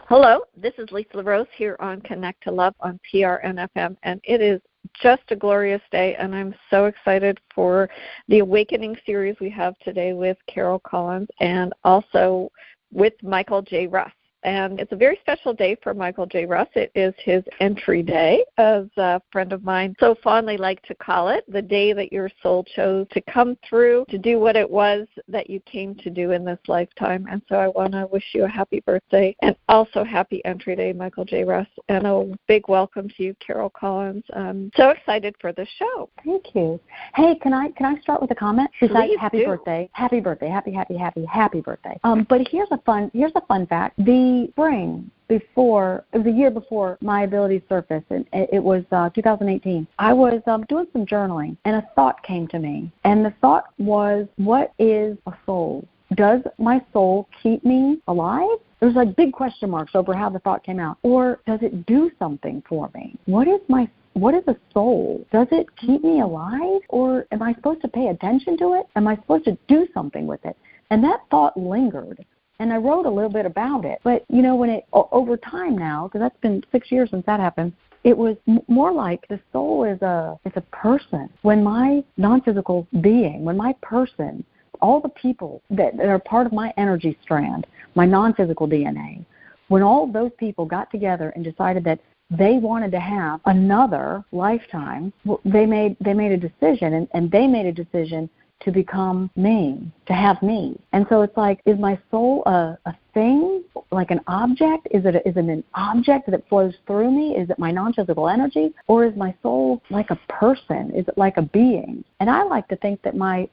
Hello, this is Lisa LaRose here on Connect to Love on PRNFM, and it is just a glorious day, and I'm so excited for the Awakening series we have today with Carol Collins and also with Michael J. Russ. And it's a very special day for Michael J. Russ. It is his entry day, as a friend of mine so fondly liked to call it, the day that your soul chose to come through to do what it was that you came to do in this lifetime. And so I want to wish you a happy birthday and also happy entry day, Michael J. Russ, and a big welcome to you, Carol Collins. I'm so excited for the show. Thank you. Hey, can I start with a comment? Please happy do. birthday. Happy birthday. Happy birthday. But here's a fun fact. The spring before, it was a year before my abilities surfaced, and it was 2018. I was doing some journaling, and a thought came to me. And the thought was, what is a soul? Does my soul keep me alive? There's like big question marks over how the thought came out. Or does it do something for me? What is a soul? Does it keep me alive? Or am I supposed to pay attention to it? Am I supposed to do something with it? And that thought lingered. And I wrote a little bit about it. But, you know, when it, over time now, because that's been 6 years since that happened, it was more like the soul is a person. When my non-physical being, when my person, all the people that are part of my energy strand, my non-physical DNA, when all those people got together and decided that they wanted to have another lifetime, they made a decision, and they made a decision to become me, to have me. And so it's like, is my soul a thing, like an object? Is it an object that flows through me? Is it my non-physical energy? Or is my soul like a person? Is it like a being? And I like to think that my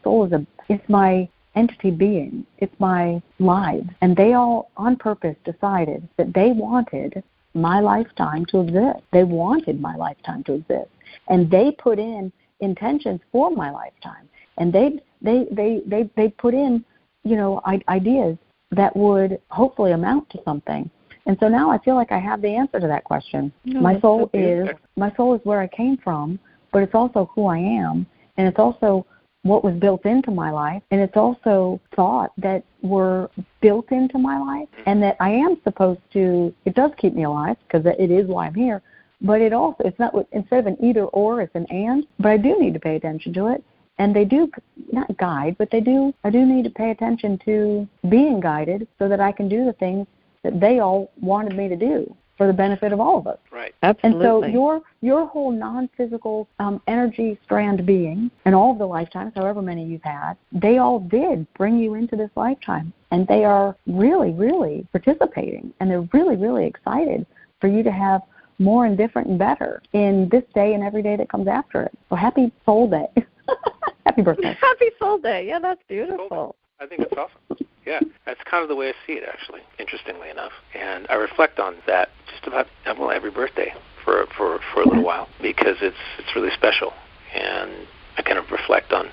soul is my entity being. It's my lives. And they all, on purpose, decided that they wanted my lifetime to exist. They wanted my lifetime to exist. And they put in intentions for my lifetime, and they put in, you know, ideas that would hopefully amount to something. And so now I feel like I have the answer to that question. My soul is where I came from, but it's also who I am, and it's also what was built into my life, and it's also thought that were built into my life, and that I am supposed to. It does keep me alive because it is why I'm here. But it also, it's not, instead of an either or, it's an and. But I do need to pay attention to it. And they do, not guide, but I do need to pay attention to being guided so that I can do the things that they all wanted me to do for the benefit of all of us. Right. Absolutely. And so your whole non-physical energy strand being, and all of the lifetimes, however many you've had, they all did bring you into this lifetime. And they are really, really participating. And they're really, really excited for you to have more and different and better in this day and every day that comes after it. So happy Soul Day. Happy birthday. Happy Soul Day. Yeah, that's beautiful. I think that's awesome. Yeah, that's kind of the way I see it, actually, interestingly enough. And I reflect on that just about every birthday for a little while, because it's really special. And I kind of reflect on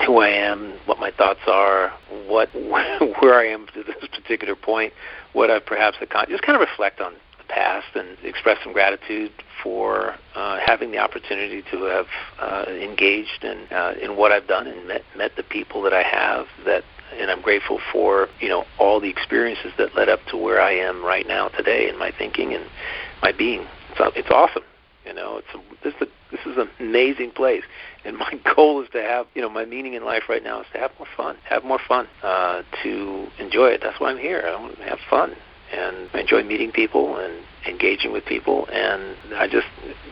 who I am, what my thoughts are, where I am to this particular point, what I've perhaps accomplished. Just kind of reflect on past and express some gratitude for having the opportunity to have engaged in what I've done and met the people that I have, and I'm grateful for, you know, all the experiences that led up to where I am right now today in my thinking and my being. It's awesome. You know, this is an amazing place, and my goal is to have, you know, my meaning in life right now is to have more fun, to enjoy it. That's why I'm here. I want to have fun. And I enjoy meeting people and engaging with people, and I just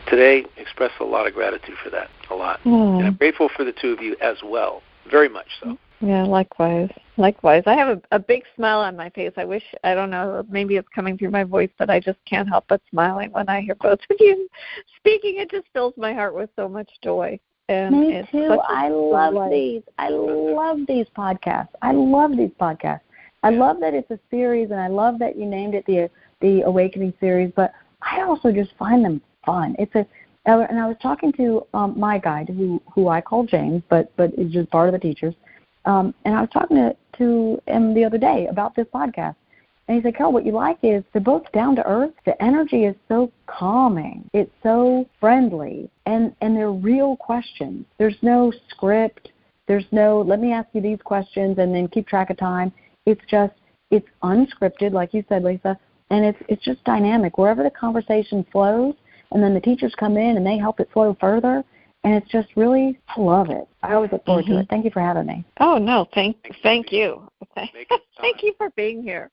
today express a lot of gratitude for that, a lot. And I'm grateful for the two of you as well, very much so. Yeah, likewise. I have a big smile on my face. I don't know, maybe it's coming through my voice, but I just can't help but smiling when I hear both of you speaking. It just fills my heart with so much joy. And me too. I love these. I love these podcasts. I love that it's a series, and I love that you named it the Awakening series, but I also just find them fun. And I was talking to my guide, who I call James, but is just part of the teachers, and I was talking to him the other day about this podcast, and he said, Carol, what you like is they're both down to earth. The energy is so calming. It's so friendly, and they're real questions. There's no script. There's no, let me ask you these questions and then keep track of time. It's just, it's unscripted, like you said, Lisa, and it's just dynamic. Wherever the conversation flows, and then the teachers come in and they help it flow further, and it's just really, I love it. I always look forward to it. Thank you for having me. Oh, no, thank you. Thank you for being here.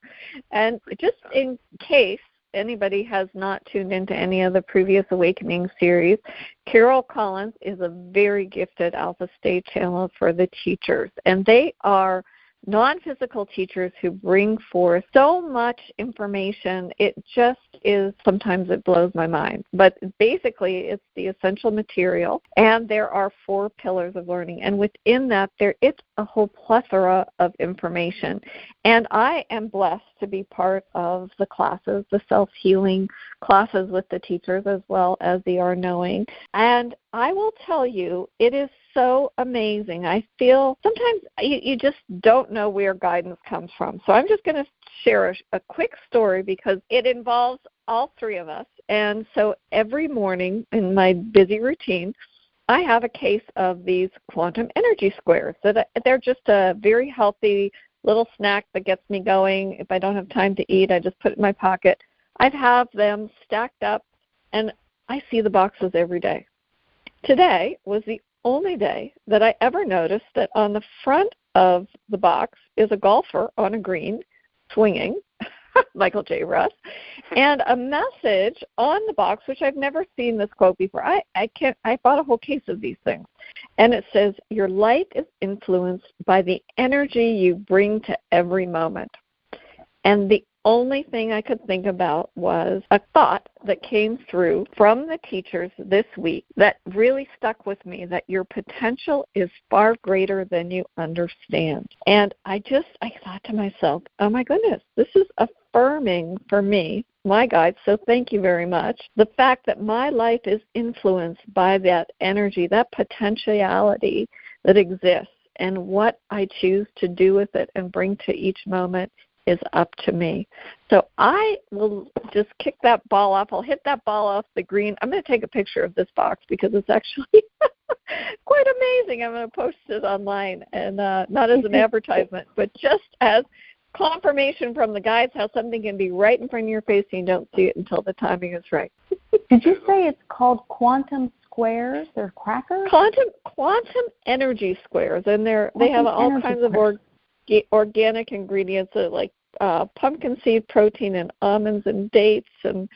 And just in case anybody has not tuned into any of the previous Awakening series, Carol Collins is a very gifted alpha state channel for the teachers, and they are non-physical teachers who bring forth so much information. It just is, sometimes it blows my mind. But basically, it's the essential material, and there are 4 pillars of learning. And within that, it's a whole plethora of information. And I am blessed to be part of the classes, the self-healing classes with the teachers, as well as the Knowing. And I will tell you, it is so amazing. I feel sometimes you just don't know where guidance comes from. So I'm just going to share a quick story because it involves all 3 of us. And so every morning in my busy routine, I have a case of these quantum energy squares. They're just a very healthy little snack that gets me going. If I don't have time to eat, I just put it in my pocket. I'd have them stacked up, and I see the boxes every day. Today was the only day that I ever noticed that on the front of the box is a golfer on a green swinging, Michael J. Russ, and a message on the box, which I've never seen this quote before. I bought a whole case of these things, and it says, "Your life is influenced by the energy you bring to every moment." And the only thing I could think about was a thought that came through from the teachers this week that really stuck with me, that your potential is far greater than you understand. And I thought to myself, oh my goodness, this is affirming for me, my guide, so thank you very much, the fact that my life is influenced by that energy, that potentiality that exists, and what I choose to do with it and bring to each moment is up to me. So I will just kick that ball off. I'll hit that ball off the green. I'm going to take a picture of this box because it's actually quite amazing. I'm going to post it online, and not as an advertisement, but just as confirmation from the guides how something can be right in front of your face and you don't see it until the timing is right. Did you say it's called quantum squares or crackers? Quantum energy squares, and they have all kinds of organic ingredients like pumpkin seed protein and almonds and dates and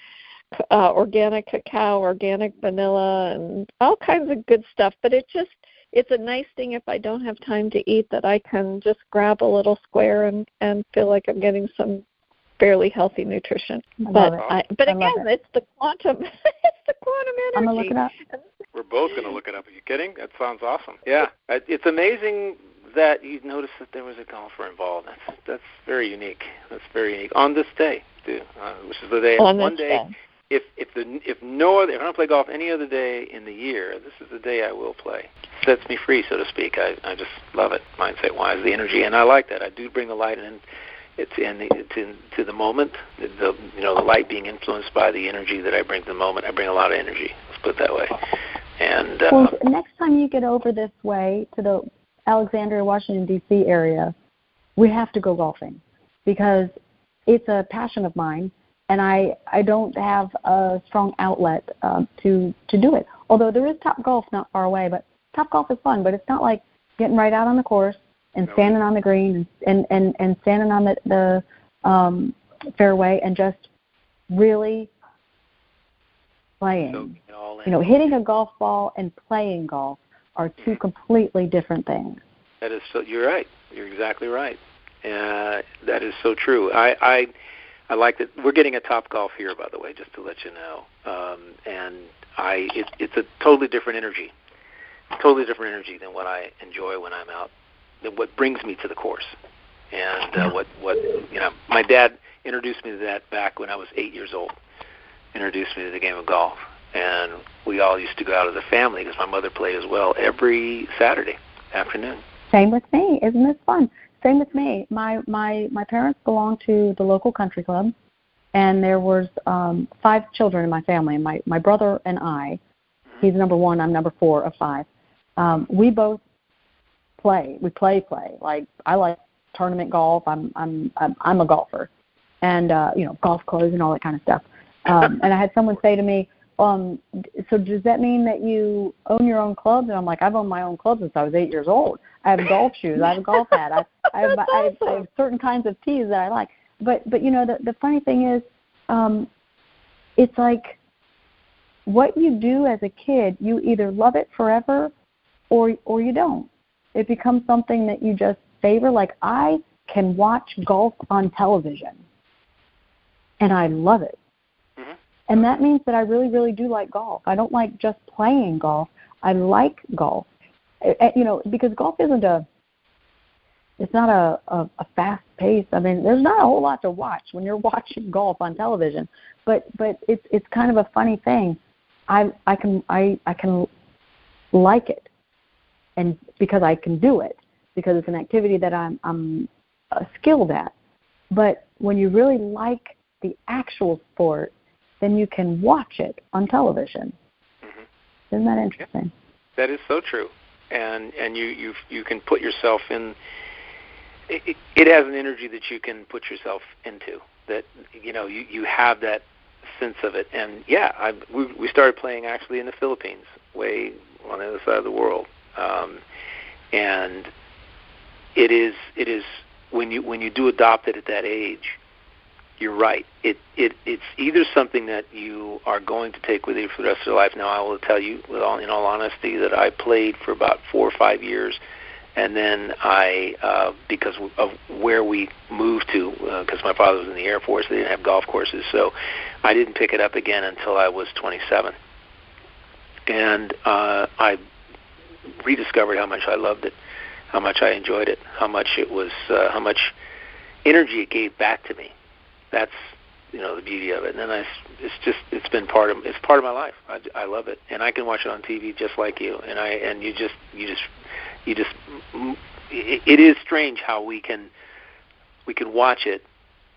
organic cacao, organic vanilla, and all kinds of good stuff. But it's a nice thing if I don't have time to eat that I can just grab a little square and feel like I'm getting some fairly healthy nutrition. But again, it's the quantum energy. I'm gonna look it up. We're both going to look it up. Are you kidding? That sounds awesome. Yeah, it's amazing that you noticed that there was a golfer involved. That's very unique. That's very unique on this day, too, which is the day. On one day. If I don't play golf any other day in the year, this is the day I will play. It sets me free, so to speak. I just love it, mindset-wise, the energy, and I like that. I do bring the light in. It's into the moment. The light being influenced by the energy that I bring to the moment. I bring a lot of energy. Let's put it that way. And next time you get over this way to the Alexandria, Washington, D.C. area, we have to go golfing because it's a passion of mine, and I don't have a strong outlet to do it. Although there is Top Golf not far away, but Top Golf is fun, but it's not like getting right out on the course and standing on the green and standing on the fairway and just really playing. Hitting a golf ball and playing golf are 2 completely different things. That is so. You're right. You're exactly right. That is so true. I like that. We're getting a Top Golf here, by the way, just to let you know. It's a totally different energy. Totally different energy than what I enjoy when I'm out. Than what brings me to the course. And what my dad introduced me to that back when I was 8 years old. Introduced me to the game of golf. And we all used to go out as a family because my mother played as well every Saturday afternoon. Same with me. Isn't this fun? Same with me. My parents belonged to the local country club, and there was 5 children in my family. My brother and I, he's number 1, I'm number 4 of 5. We both play. We play. Like, I like tournament golf. I'm a golfer, and golf clothes and all that kind of stuff. And I had someone say to me, so does that mean that you own your own clubs? And I'm like, I've owned my own clubs since I was 8 years old. I have golf shoes. I have a golf hat. I have certain kinds of tees that I like. But the funny thing is, it's like what you do as a kid, you either love it forever or you don't. It becomes something that you just favor. Like, I can watch golf on television, and I love it. Mm-hmm. And that means that I really, really do like golf. I don't like just playing golf. I like golf. Because golf isn't it's not a fast pace. I mean, there's not a whole lot to watch when you're watching golf on television. But it's kind of a funny thing. I can like it, and because I can do it, because it's an activity that I'm skilled at. But when you really like the actual sport, then you can watch it on television. Mm-hmm. Isn't that interesting? That is so true. And you can put yourself in. It has an energy that you can put yourself into. That you have that sense of it. And we started playing actually in the Philippines, way on the other side of the world. And it is when you do adopt it at that age, you're right. It's either something that you are going to take with you for the rest of your life. Now, I will tell you, in all honesty, that I played for about 4 or 5 years, and then I, because of where we moved to, because my father was in the Air Force, they didn't have golf courses, so I didn't pick it up again until I was 27. And I rediscovered how much I loved it, how much I enjoyed it, how much it was, how much energy it gave back to me. That's the beauty of it. And then it's been part of my life. I love it, and I can watch it on TV just like you. And you just it is strange how we can watch it,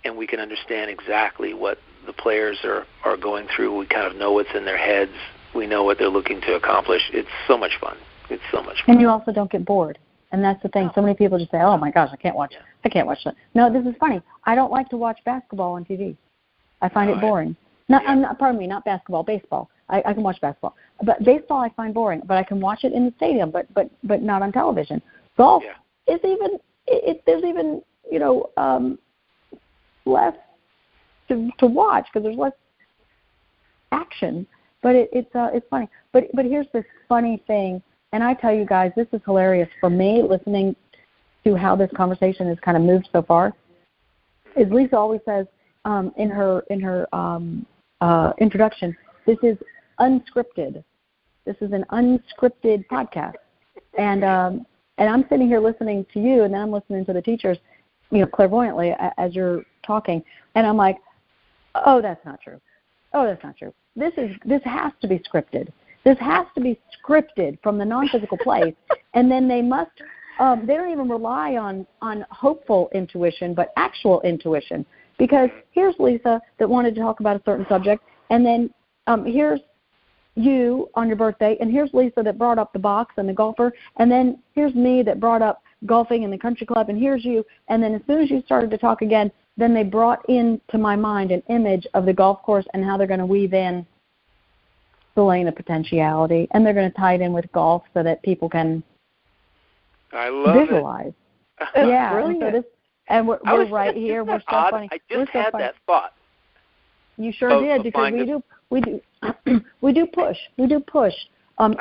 and we can understand exactly what the players are going through. We kind of know what's in their heads. We know what they're looking to accomplish. It's so much fun. It's so much fun. And you also don't get bored. And that's the thing. No. So many people just say, "Oh my gosh, I can't watch that." No, this is funny. I don't like to watch basketball on TV. I find it boring. Not basketball, baseball. I can watch basketball, but baseball I find boring. But I can watch it in the stadium, but not on television. Golf is there's even less to watch because there's less action. But it's funny. But here's this funny thing. And I tell you guys, this is hilarious for me, listening to how this conversation has kind of moved so far, is Lisa always says in her introduction, this is unscripted. This is an unscripted podcast. And I'm sitting here listening to you, and then I'm listening to the teachers, clairvoyantly as you're talking. And I'm like, oh, that's not true. Oh, that's not true. This has to be scripted. This has to be scripted from the non-physical place, and then they must. They don't even rely on hopeful intuition, but actual intuition. Because here's Lisa that wanted to talk about a certain subject, and then here's you on your birthday, and here's Lisa that brought up the box and the golfer, and then here's me that brought up golfing and the country club, and here's you. And then as soon as you started to talk again, then they brought into my mind an image of the golf course and how they're going to weave in the lane of potentiality, and they're going to tie it in with golf so that people can visualize. Yeah, brilliant. And we're right here. We're so funny. I just had that thought. You sure did, because we do push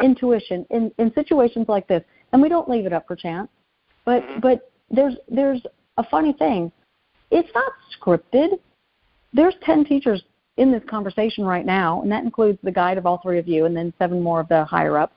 intuition in situations like this, and we don't leave it up for chance. But there's a funny thing. It's not scripted. There's 10 teachers in this conversation right now, and that includes the guide of all 3 of you, and then 7 more of the higher ups.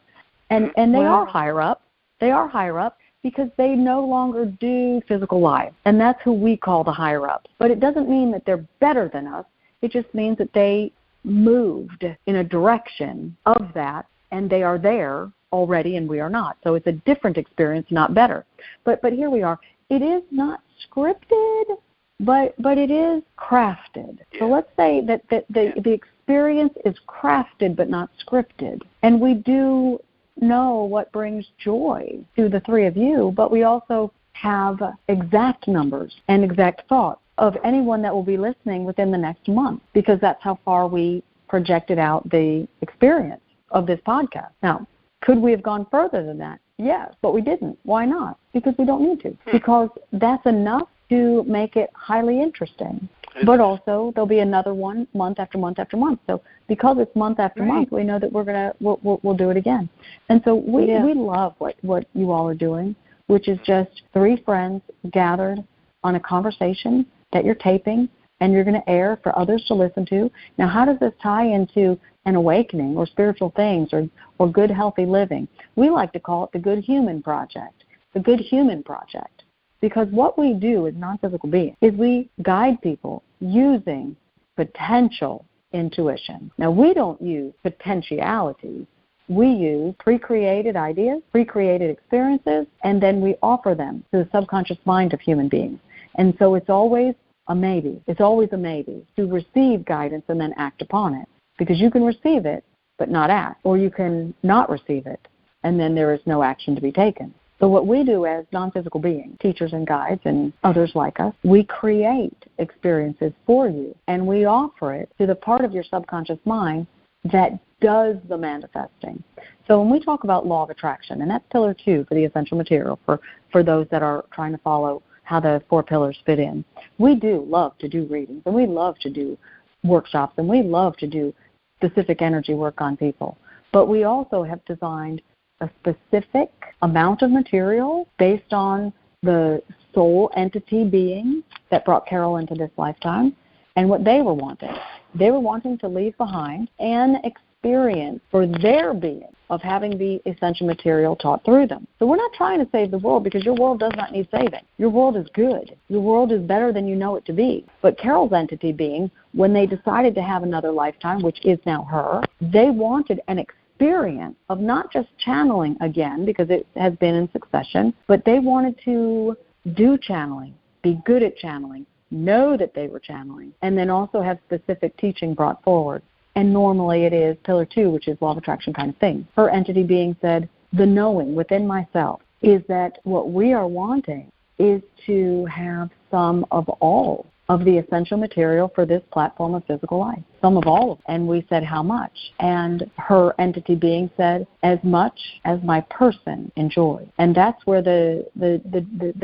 And they are higher up. They are higher up because they no longer do physical life, and that's who we call the higher ups. But it doesn't mean that they're better than us. It just means that they moved in a direction of that, and they are there already, and we are not. So it's a different experience, not better. But here we are. It is not scripted, but it is crafted. Yeah. So let's say that the experience is crafted but not scripted. And we do know what brings joy to the 3 of you, but we also have exact numbers and exact thoughts of anyone that will be listening within the next month, because that's how far we projected out the experience of this podcast. Now, could we have gone further than that? Yes, but we didn't. Why not? Because we don't need to. Because that's enough to make it highly interesting. But also, there'll be another one month after month after month. So because it's month after month, we know that we'll do it again. And so we love what you all are doing, which is just 3 friends gathered on a conversation that you're taping and you're going to air for others to listen to. Now, how does this tie into an awakening or spiritual things or good, healthy living? We like to call it the Good Human Project, the Good Human Project. Because what we do as non-physical beings is we guide people using potential intuition. Now, we don't use potentialities. We use pre-created ideas, pre-created experiences, and then we offer them to the subconscious mind of human beings. And so it's always a maybe. It's always a maybe to receive guidance and then act upon it. Because you can receive it but not act, or you can not receive it and then there is no action to be taken. So what we do as non-physical beings, teachers and guides and others like us, we create experiences for you, and we offer it to the part of your subconscious mind that does the manifesting. So when we talk about law of attraction, and that's pillar 2 for the essential material for those that are trying to follow how the 4 pillars fit in, we do love to do readings, and we love to do workshops, and we love to do specific energy work on people. But we also have designed a specific amount of material based on the soul entity being that brought Carol into this lifetime and what they were wanting. They were wanting to leave behind an experience for their being of having the essential material taught through them. So we're not trying to save the world, because your world does not need saving. Your world is good. Your world is better than you know it to be. But Carol's entity being, when they decided to have another lifetime, which is now her, they wanted an experience of not just channeling again, because it has been in succession, but they wanted to do channeling, be good at channeling, know that they were channeling, and then also have specific teaching brought forward. And normally it is pillar 2, which is law of attraction kind of thing. Her entity being said, the knowing within myself is that what we are wanting is to have some of all of the essential material for this platform of physical life, some of all of it. And we said, how much? And her entity being said, as much as my person enjoys. And that's where the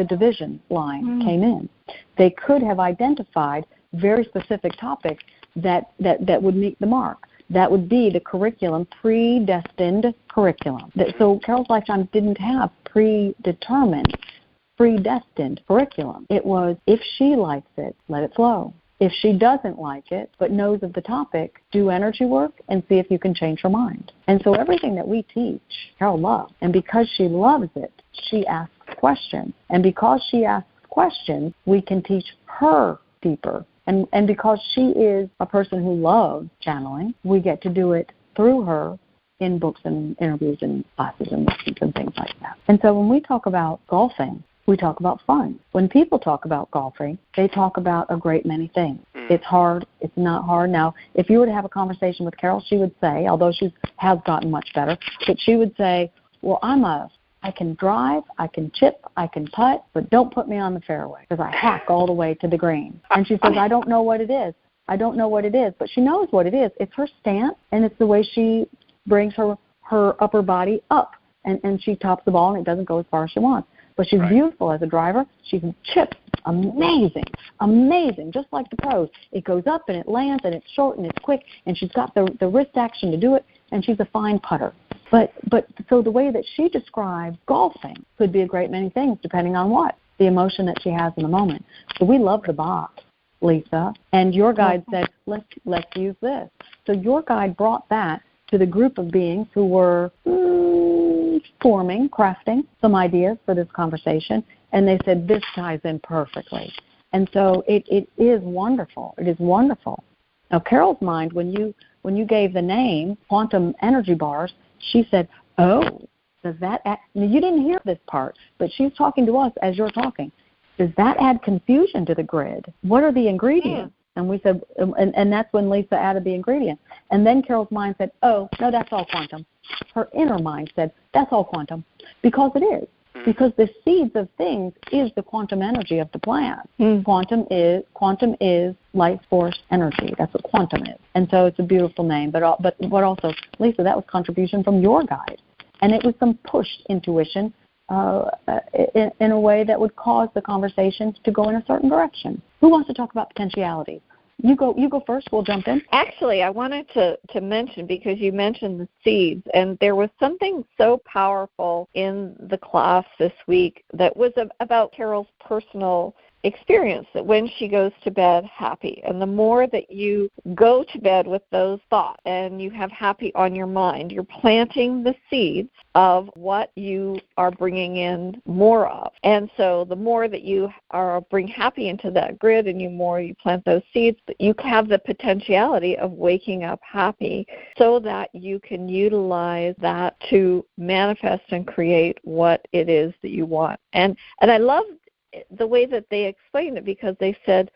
division line came in. They could have identified very specific topics that would meet the mark. That would be the curriculum, predestined curriculum. So Carol's lifetime didn't have predetermined, predestined curriculum. It was, if she likes it, let it flow. If she doesn't like it, but knows of the topic, do energy work and see if you can change her mind. And so everything that we teach, Carol loves. And because she loves it, she asks questions. And because she asks questions, we can teach her deeper. And because she is a person who loves channeling, we get to do it through her in books and interviews and classes and lessons and things like that. And so when we talk about golfing, we talk about fun. When people talk about golfing, they talk about a great many things. It's hard. It's not hard. Now, if you were to have a conversation with Carol, she would say, although she has gotten much better, but she would say, well, I can drive, I can chip, I can putt, but don't put me on the fairway because I hack all the way to the green. And she says, I don't know what it is. I don't know what it is, but she knows what it is. It's her stance, and it's the way she brings her upper body up, and she tops the ball, and it doesn't go as far as she wants. But she's beautiful as a driver. She can chip. Amazing, just like the pros. It goes up, and it lands, and it's short, and it's quick, and she's got the wrist action to do it, and she's a fine putter. But so the way that she describes golfing could be a great many things depending on what, the emotion that she has in the moment. So we love the box, Lisa, and your guide said, let's use this. So your guide brought that to the group of beings who were crafting some ideas for this conversation, and they said, this ties in perfectly. And so it is wonderful. It is wonderful. Now, Carol's mind, when you gave the name quantum energy bars, she said, oh, does that add, you didn't hear this part, but she's talking to us as you're talking. Does that add confusion to the grid? What are the ingredients? And we said, and that's when Lisa added the ingredients. And then Carol's mind said, oh, no, that's all quantum. Her inner mind said, that's all quantum, because it is. because the seeds of things is the quantum energy of the plant. Quantum is life force energy. That's what quantum is. And so it's a beautiful name. But also, Lisa, that was contribution from your guide. And it was some pushed intuition in a way that would cause the conversation to go in a certain direction. Who wants to talk about potentiality? You go first. We'll jump in. Actually, I wanted to mention, because you mentioned the seeds, and there was something so powerful in the class this week that was about Carol's personal experience, that when she goes to bed happy, and the more that you go to bed with those thoughts and you have happy on your mind, you're planting the seeds of what you are bringing in more of. And so the more that you bring happy into that grid, and more you plant those seeds, you have the potentiality of waking up happy, so that you can utilize that to manifest and create what it is that you want. And I love the way that they explained it, because they said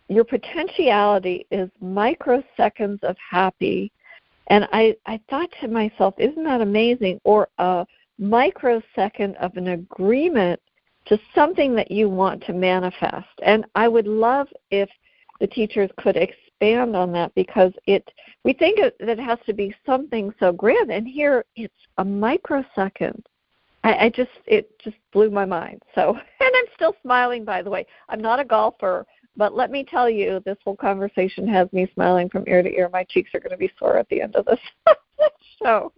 your potentiality is microseconds of happy. And I thought to myself, isn't that amazing? Or a microsecond of an agreement to something that you want to manifest. And I would love if the teachers could expand on that, because we think that it has to be something so grand, and here it's a microsecond. It just blew my mind. So, and I'm still smiling, by the way. I'm not a golfer, but let me tell you, this whole conversation has me smiling from ear to ear. My cheeks are going to be sore at the end of this show,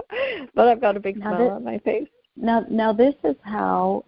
but I've got a big smile on my face. Now this is how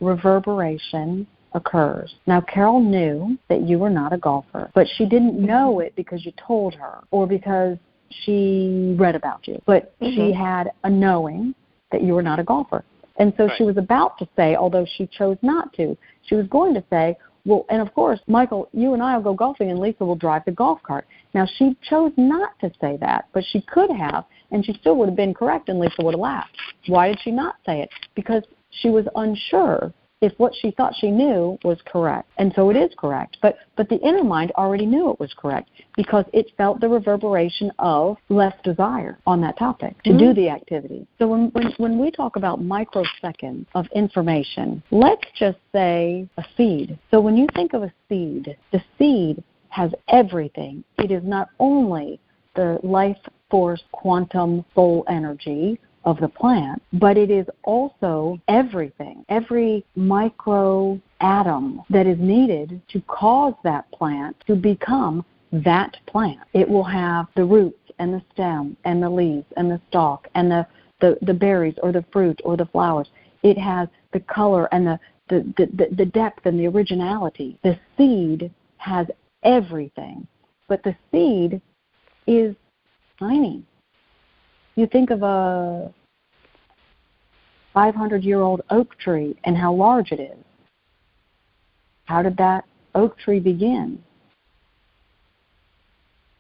reverberation occurs. Now, Carol knew that you were not a golfer, but she didn't know it because you told her or because she read about you. But she had a knowing that you were not a golfer. And so she was about to say, although she chose not to, she was going to say, well, and of course, Michael, you and I will go golfing and Lisa will drive the golf cart. Now, she chose not to say that, but she could have, and she still would have been correct, and Lisa would have laughed. Why did she not say it? Because she was unsure if what she thought she knew was correct. And so it is correct. But the inner mind already knew it was correct, because it felt the reverberation of less desire on that topic to do the activity. So when we talk about microseconds of information, let's just say a seed. So when you think of a seed, the seed has everything. It is not only the life force, quantum, soul energy of the plant, but it is also everything, every micro atom that is needed to cause that plant to become that plant. It will have the roots and the stem and the leaves and the stalk and the berries or the fruit or the flowers. It has the color and the depth and the originality. The seed has everything, but the seed is tiny. You think of a 500-year-old oak tree and how large it is. How did that oak tree begin?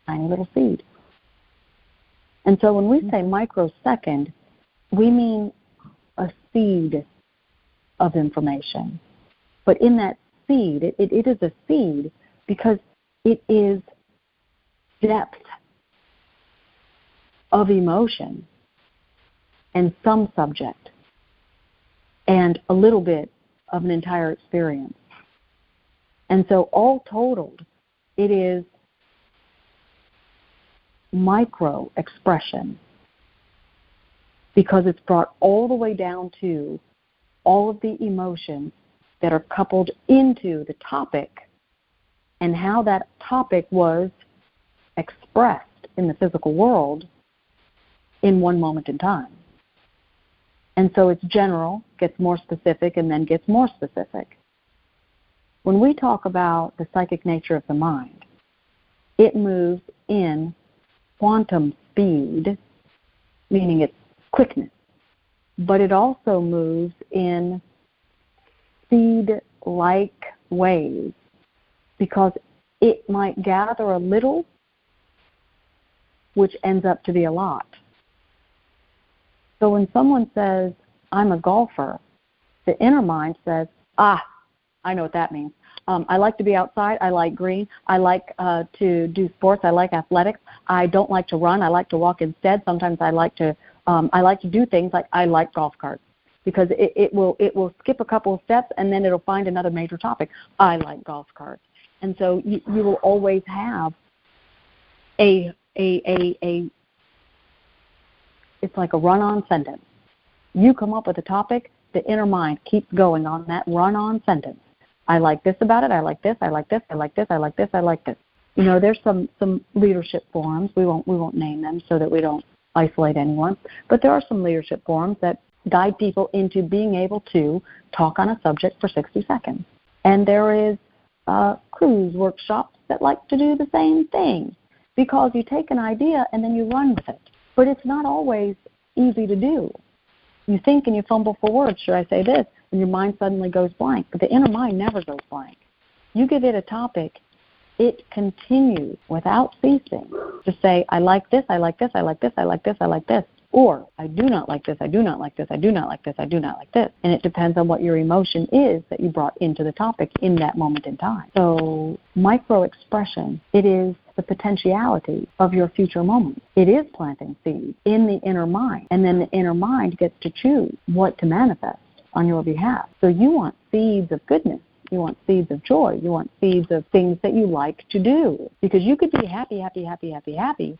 Tiny little seed. And so when we say microsecond, we mean a seed of information. But in that seed, it is a seed because it is depth of emotion and some subject and a little bit of an entire experience. And so all totaled, it is micro expression because it's brought all the way down to all of the emotions that are coupled into the topic and how that topic was expressed in the physical world in one moment in time. And so it's general, gets more specific, and then gets more specific. When we talk about the psychic nature of the mind, it moves in quantum speed, meaning its quickness, but it also moves in seed-like ways because it might gather a little, which ends up to be a lot. So when someone says, I'm a golfer, the inner mind says, I know what that means. I like to be outside. I like green. I like to do sports. I like athletics. I don't like to run. I like to walk instead. Sometimes I like to do things like I like golf carts. because it will skip a couple of steps and then it'll find another major topic. I like golf carts. And so you will always have it's like a run-on sentence. You come up with a topic, the inner mind keeps going on that run-on sentence. I like this about it, I like this, I like this, I like this, I like this, I like this. You know, there's some leadership forums. We won't name them so that we don't isolate anyone. But there are some leadership forums that guide people into being able to talk on a subject for 60 seconds. And there is cruise workshops that like to do the same thing, because you take an idea and then you run with it. But it's not always easy to do. You think and you fumble for words. Should I say this? And your mind suddenly goes blank. But the inner mind never goes blank. You give it a topic, it continues without ceasing to say, I like this, I like this, I like this, I like this, I like this. Or, I do not like this, I do not like this, I do not like this, I do not like this. And it depends on what your emotion is that you brought into the topic in that moment in time. So, micro-expression, it is the potentiality of your future moment. It is planting seeds in the inner mind. And then the inner mind gets to choose what to manifest on your behalf. So you want seeds of goodness. You want seeds of joy. You want seeds of things that you like to do. Because you could be happy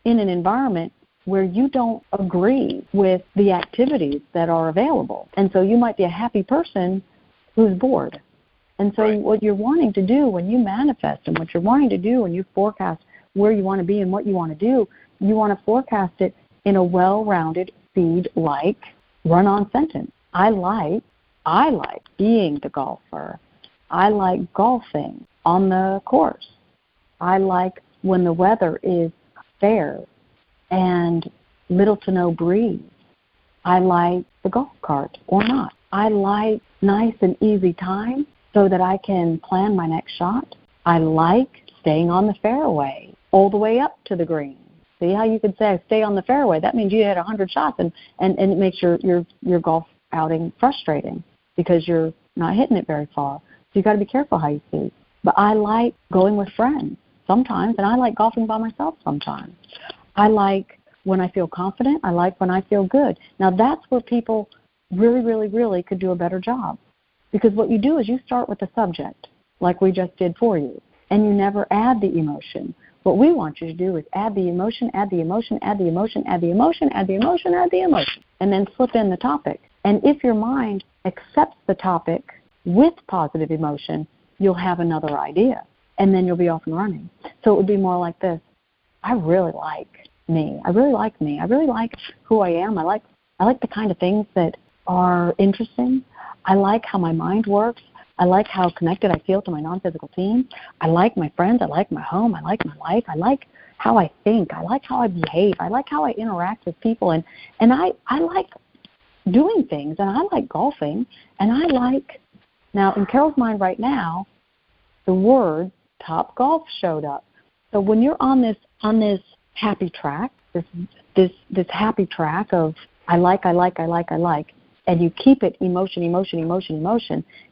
in an environment where you don't agree with the activities that are available. And so you might be a happy person who's bored. And so what you're wanting to do when you manifest and what you're wanting to do when you forecast where you want to be and what you want to do, you want to forecast it in a well-rounded, seed-like, run-on sentence. I like being the golfer. I like golfing on the course. I like when the weather is fair and little to no breeze. I like the golf cart or not. I like nice and easy time so that I can plan my next shot. I like staying on the fairway all the way up to the green. See how you could say stay on the fairway? That means you hit 100 shots and it makes your golf outing frustrating because you're not hitting it very far. So you've got to be careful how you see. But I like going with friends sometimes, and I like golfing by myself sometimes. I like when I feel confident. I like when I feel good. Now, that's where people really, really, really could do a better job. Because what you do is you start with the subject, like we just did for you, and you never add the emotion. What we want you to do is add the emotion, add the emotion, add the emotion, add the emotion, add the emotion, add the emotion, and then slip in the topic. And if your mind accepts the topic with positive emotion, you'll have another idea, and then you'll be off and running. So it would be more like this. I really like me. I really like me. I really like who I am. I like the kind of things that are interesting. I like how my mind works. I like how connected I feel to my non-physical team. I like my friends. I like my home. I like my life. I like how I think. I like how I behave. I like how I interact with people. And I like doing things, and I like golfing, and I like... Now, in Carol's mind right now, the word Top Golf showed up. So when you're on this happy track, this happy track of I like, and you keep it emotion,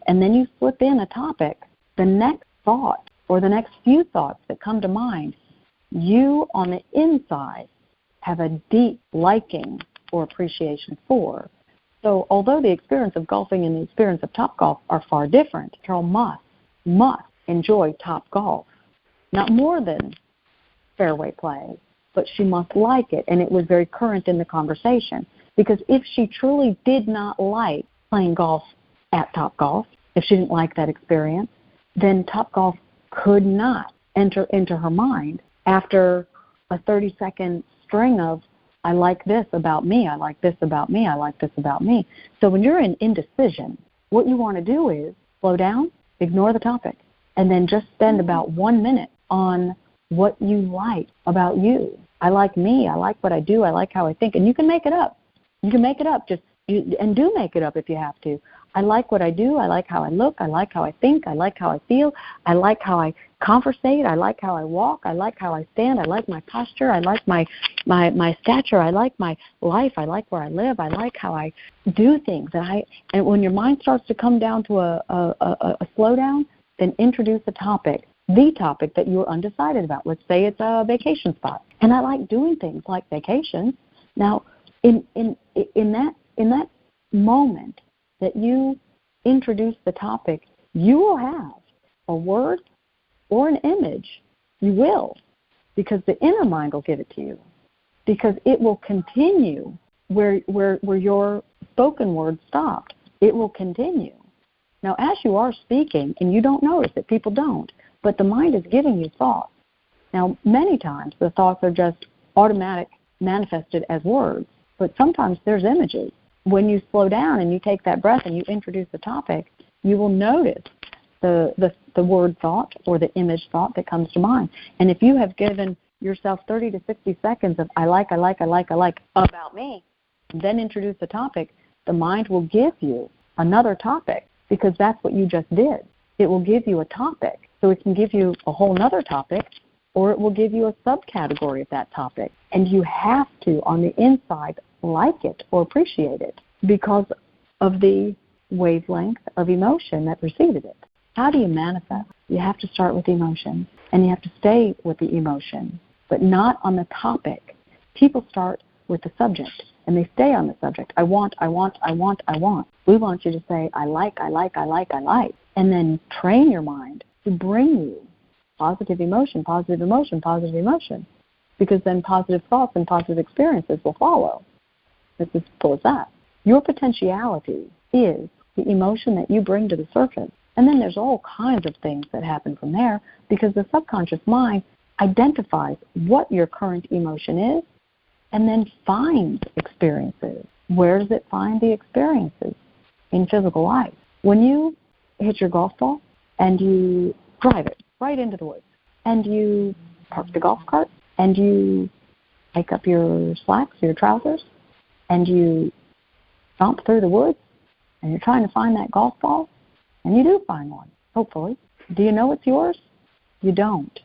and then you slip in a topic, the next thought or the next few thoughts that come to mind, you on the inside have a deep liking or appreciation for. So although the experience of golfing and the experience of Top Golf are far different, Carol must enjoy Top Golf, not more than fairway play, but she must like it. And it was very current in the conversation, because if she truly did not like playing golf at Top Golf, if she didn't like that experience, then Top Golf could not enter into her mind after a 30-second string of I like this about me, I like this about me, I like this about me. So when you're in indecision, what you want to do is slow down, ignore the topic, and then just spend about 1 minute on what you like about you. I like me, I like what I do, I like how I think. And you can make it up. You can make it up, and do make it up if you have to. I like what I do, I like how I look, I like how I think, I like how I feel, I like how I conversate, I like how I walk, I like how I stand, I like my posture, I like my stature, I like my life, I like where I live, I like how I do things. And when your mind starts to come down to a slowdown, then introduce the topic that you're undecided about. Let's say it's a vacation spot. And I like doing things like vacations. Now, in that moment, that you introduce the topic, you will have a word or an image. You will, because the inner mind will give it to you, because it will continue where your spoken word stopped. It will continue. Now, as you are speaking, and you don't notice it, people don't, but the mind is giving you thoughts. Now, many times the thoughts are just automatic, manifested as words, but sometimes there's images. When you slow down and you take that breath and you introduce the topic, you will notice the word thought or the image thought that comes to mind. And if you have given yourself 30 to 60 seconds of I like about me, then introduce the topic, the mind will give you another topic, because that's what you just did. It will give you a topic. So it can give you a whole other topic, or it will give you a subcategory of that topic. And you have to, on the inside, like it or appreciate it because of the wavelength of emotion that preceded it. How do you manifest? You have to start with emotion, and you have to stay with the emotion, but not on the topic. People start with the subject, and they stay on the subject. I want. We want you to say, I like, and then train your mind to bring you positive emotion, because then positive thoughts and positive experiences will follow. It's as simple as that. Your potentiality is the emotion that you bring to the surface. And then there's all kinds of things that happen from there, because the subconscious mind identifies what your current emotion is and then finds experiences. Where does it find the experiences? In physical life. When you hit your golf ball and you drive it right into the woods, and you park the golf cart, and you hike up your slacks, your trousers, and you stomp through the woods, and you're trying to find that golf ball, and you do find one, hopefully. Do you know it's yours? You don't.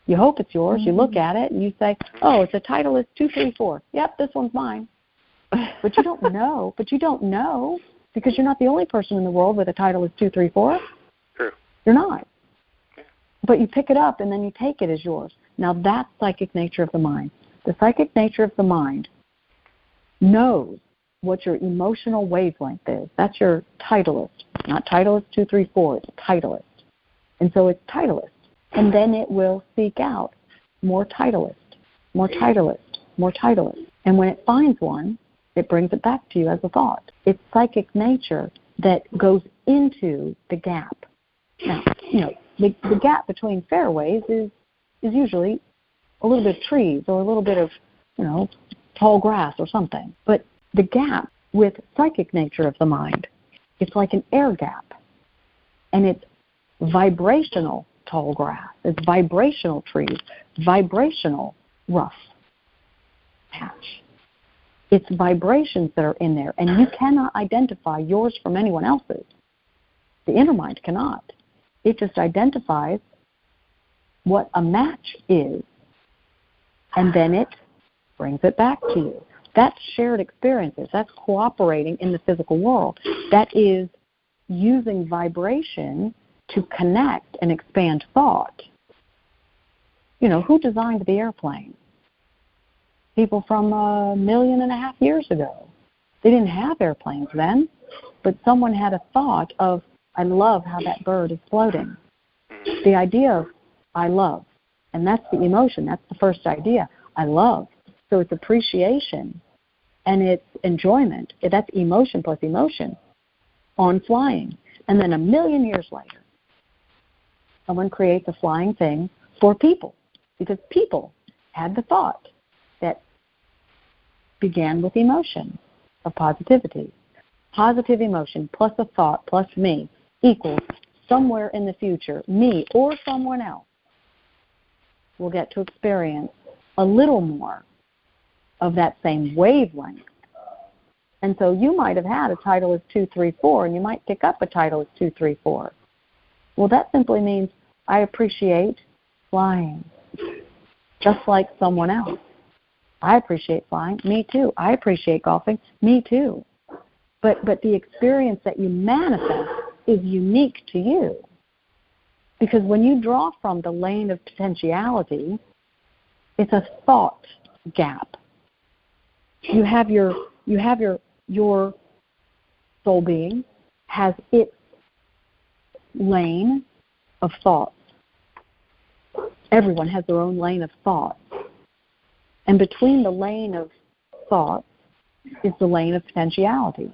You hope it's yours. You look at it, and you say, oh, it's a Titleist 234. Yep, this one's mine. But you don't know. Because you're not the only person in the world with a Titleist 234. True. You're not. Okay. But you pick it up, and then you take it as yours. Now, that's psychic nature of the mind. The psychic nature of the mind knows what your emotional wavelength is. That's your Titleist. Not Titleist 234. It's Titleist. And so it's Titleist. And then it will seek out more Titleist. And when it finds one, it brings it back to you as a thought. It's psychic nature that goes into the gap. Now, the gap between fairways is usually a little bit of trees or a little bit of, tall grass or something. But the gap with psychic nature of the mind, it's like an air gap. And it's vibrational tall grass. It's vibrational trees, vibrational rough patch. It's vibrations that are in there, and you cannot identify yours from anyone else's. The inner mind cannot. It just identifies what a match is, and then it brings it back to you. That's shared experiences. That's cooperating in the physical world. That is using vibration to connect and expand thought. Who designed the airplane? People from 1.5 million years ago. They didn't have airplanes then, but someone had a thought of, I love how that bird is floating. The idea of, I love, and that's the emotion, that's the first idea, I love. So it's appreciation, and it's enjoyment. That's emotion plus emotion on flying. And then 1 million years later, someone creates a flying thing for people, because people had the thought that began with emotion of positivity. Positive emotion plus a thought plus me equals somewhere in the future, me or someone else will get to experience a little more of that same wavelength. And so you might have had a Titleist 234, and you might pick up a Titleist 234. Well, that simply means I appreciate flying, just like someone else. I appreciate flying. Me too. I appreciate golfing. Me too. But the experience that you manifest is unique to you. Because when you draw from the lane of potentiality, it's a thought gap. You have your soul being has its lane of thoughts. Everyone has their own lane of thoughts. And between the lane of thoughts is the lane of potentiality.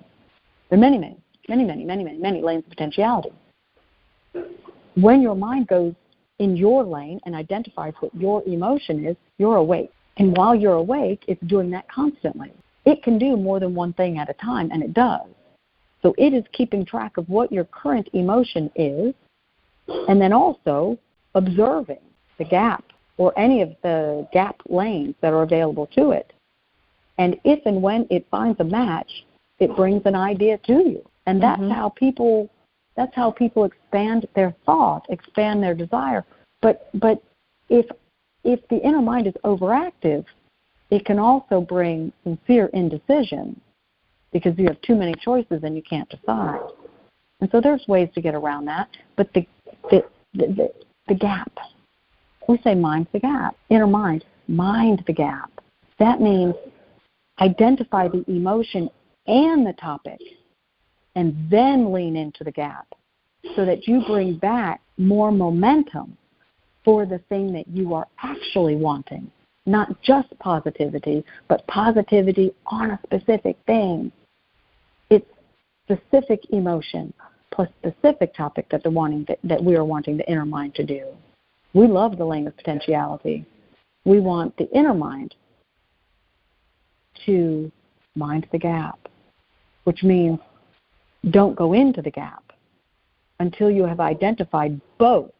There are many lanes of potentiality. When your mind goes in your lane and identifies what your emotion is, you're awake. And while you're awake, it's doing that constantly. It can do more than one thing at a time, and it does. So it is keeping track of what your current emotion is, and then also observing the gap or any of the gap lanes that are available to it. And if and when it finds a match, it brings an idea to you. And that's how people expand their thought, expand their desire. But if the inner mind is overactive, it can also bring sincere indecision because you have too many choices and you can't decide. And so there's ways to get around that. But the gap, we say mind the gap, inner mind, mind the gap. That means identify the emotion and the topic and then lean into the gap so that you bring back more momentum for the thing that you are actually wanting. Not just positivity, but positivity on a specific thing. It's specific emotion plus specific topic that we are wanting the inner mind to do. We love the lane of potentiality. We want the inner mind to mind the gap, which means don't go into the gap until you have identified both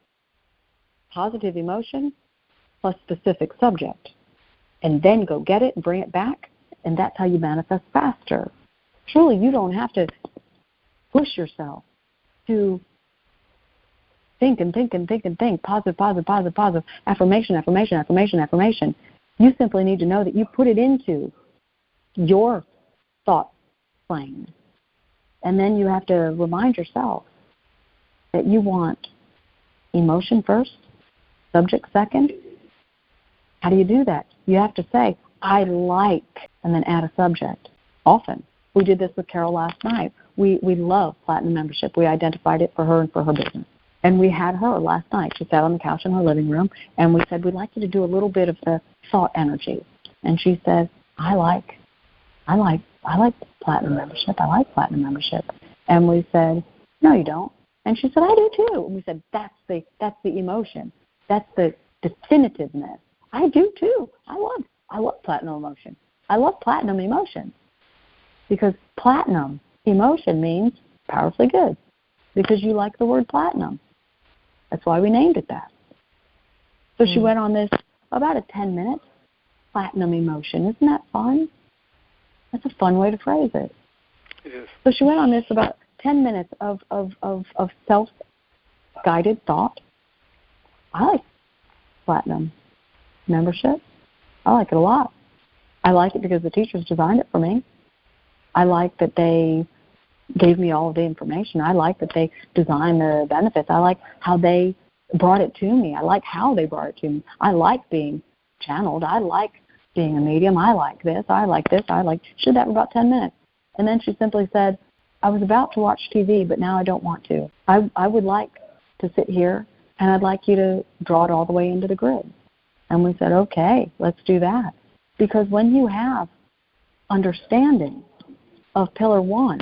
positive emotion plus specific subject, and then go get it and bring it back, and that's how you manifest faster. Truly, you don't have to push yourself to think and think and think and think, positive, affirmation. You simply need to know that you put it into your thought plane. And then you have to remind yourself that you want emotion first, subject second. How do you do that? You have to say, I like, and then add a subject. Often. We did this with Carol last night. We love platinum membership. We identified it for her and for her business. And we had her last night. She sat on the couch in her living room, and we said, we'd like you to do a little bit of the thought energy. And she said, I like platinum membership. I like platinum membership. And we said, no, you don't. And she said, I do too. And we said, that's the emotion. That's the definitiveness. I do too. I love platinum emotion. I love platinum emotion because platinum emotion means powerfully good because you like the word platinum. That's why we named it that. So she went on this about a 10-minute platinum emotion. Isn't that fun? That's a fun way to phrase it. It is. So she went on this about 10 minutes of self-guided thought. I like platinum membership. I like it a lot. I like it because the teachers designed it for me. I like that they gave me all of the information. I like that they designed the benefits. I like how they brought it to me. I like how they brought it to me. I like being channeled. I like being a medium. I like this. I like this. She did that for about 10 minutes. And then she simply said, I was about to watch TV, but now I don't want to. I would like to sit here, and I'd like you to draw it all the way into the grid. And we said, okay, let's do that. Because when you have understanding of Pillar 1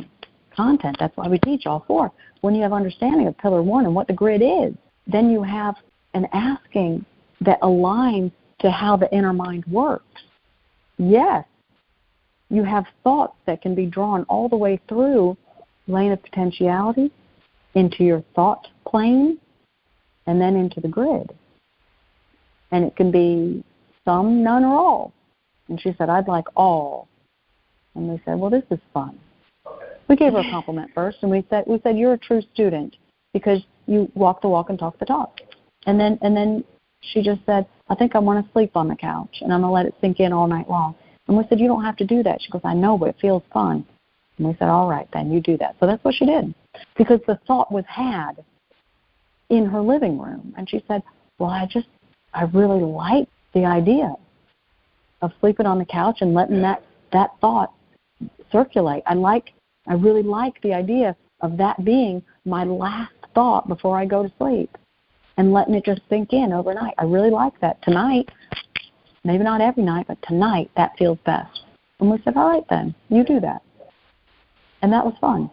content, that's why we teach all four. When you have understanding of Pillar 1 and what the grid is, then you have an asking that aligns to how the inner mind works. Yes, you have thoughts that can be drawn all the way through lane of potentiality into your thought plane and then into the grid. And it can be some, none, or all. And she said, I'd like all. And we said, well, this is fun. We gave her a compliment first, and we said, you're a true student because you walk the walk and talk the talk. And then she just said, I think I want to sleep on the couch, and I'm going to let it sink in all night long. And we said, you don't have to do that. She goes, I know, but it feels fun. And we said, all right, then you do that. So that's what she did because the thought was had in her living room. And she said, well, I really like the idea of sleeping on the couch and letting that thought circulate. I like I really like the idea of that being my last thought before I go to sleep and letting it just sink in overnight. I really like that. Tonight, maybe not every night, but tonight that feels best. And we said, all right then, you do that. And that was fun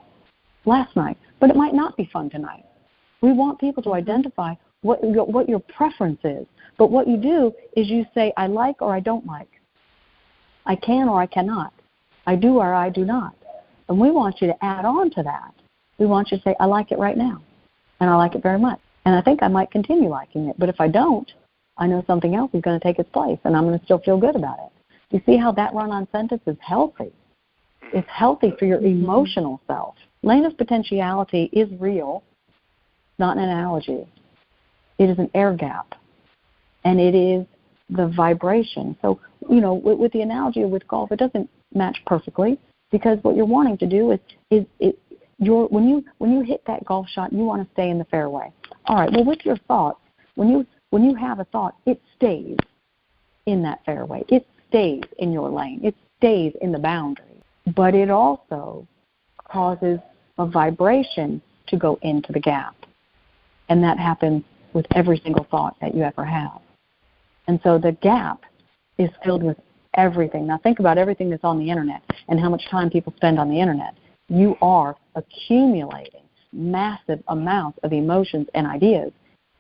last night. But it might not be fun tonight. We want people to identify what your preference is. But what you do is you say, I like or I don't like. I can or I cannot. I do or I do not. And we want you to add on to that. We want you to say, I like it right now. And I like it very much. And I think I might continue liking it. But if I don't, I know something else is going to take its place, and I'm going to still feel good about it. You see how that run-on sentence is healthy? It's healthy for your emotional self. Lane of potentiality is real, not an analogy. It is an air gap, and it is the vibration. So, with the analogy with golf, it doesn't match perfectly because what you're wanting to do is when you hit that golf shot, you want to stay in the fairway. All right. Well, with your thoughts, when you have a thought, it stays in that fairway. It stays in your lane. It stays in the boundary. But it also causes a vibration to go into the gap. And that happens with every single thought that you ever have. And so the gap is filled with everything. Now think about everything that's on the Internet and how much time people spend on the Internet. You are accumulating massive amounts of emotions and ideas